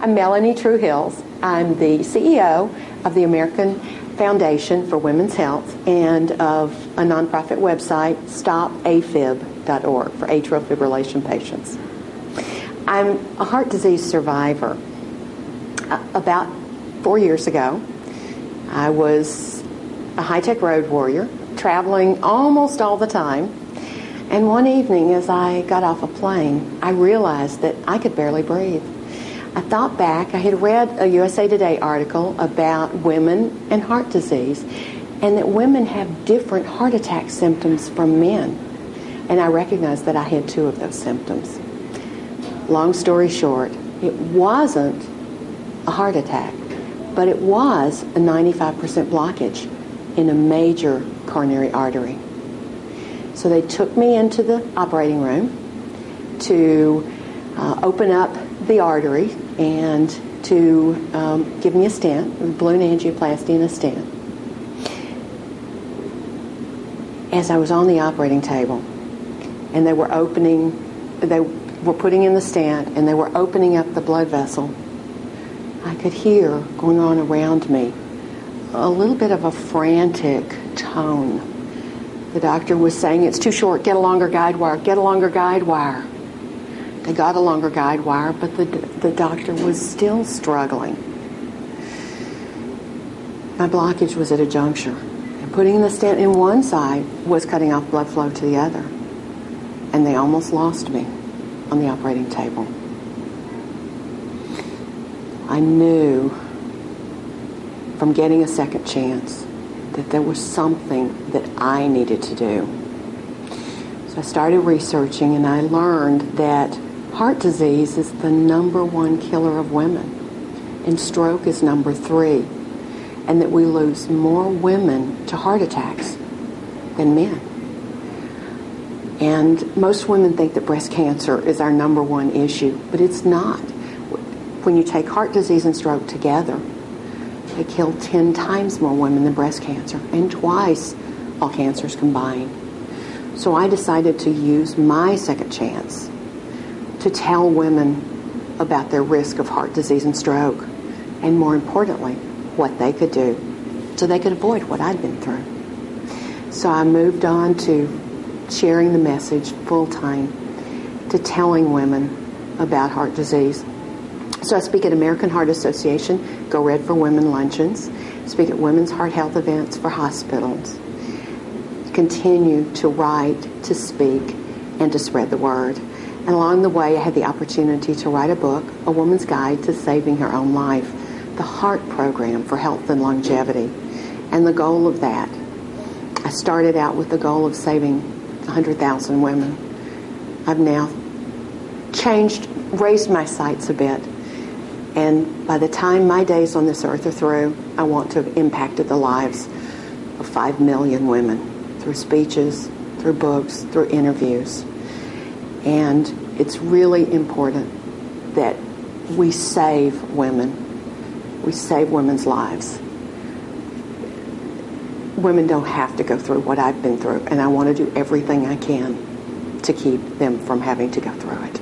I'm Mellanie True Hills. I'm the CEO of the American Foundation for Women's Health and of a nonprofit website, stopafib.org, for atrial fibrillation patients. I'm a heart disease survivor. About 4 years ago, I was a high-tech road warrior, traveling almost all the time. And one evening, as I got off a plane, I realized that I could barely breathe. I thought back. I had read a USA Today article about women and heart disease, and that women have different heart attack symptoms from men. And I recognized that I had 2 of those symptoms. Long story short, it wasn't a heart attack, but it was a 95% blockage in a major coronary artery. So they took me into the operating room to open up the artery and to give me a stent, a balloon angioplasty and a stent. As I was on the operating table and they were putting in the stent and they were opening up the blood vessel, I could hear going on around me a little bit of a frantic tone. The doctor was saying, "It's too short, get a longer guide wire, get a longer guide wire." They got a longer guide wire, but the doctor was still struggling. My blockage was at a juncture. And putting the stent in one side was cutting off blood flow to the other. And they almost lost me on the operating table. I knew from getting a second chance that there was something that I needed to do. So I started researching, and I learned that heart disease is the #1 killer of women, and stroke is number 3, and that we lose more women to heart attacks than men. And most women think that breast cancer is our #1 issue, but it's not. When you take heart disease and stroke together, they kill 10 times more women than breast cancer, and twice all cancers combined. So I decided to use my second chance to tell women about their risk of heart disease and stroke, and more importantly, what they could do so they could avoid what I'd been through. So I moved on to sharing the message full-time, to telling women about heart disease. So I speak at American Heart Association, Go Red for Women luncheons, speak at women's heart health events for hospitals, continue to write, to speak, and to spread the word. And along the way, I had the opportunity to write a book, A Woman's Guide to Saving Her Own Life, the Heart Program for Health and Longevity. And the goal of that, I started out with the goal of saving 100,000 women. I've now raised my sights a bit. And by the time my days on this earth are through, I want to have impacted the lives of 5 million women through speeches, through books, through interviews. And it's really important that we save women. We save women's lives. Women don't have to go through what I've been through, and I want to do everything I can to keep them from having to go through it.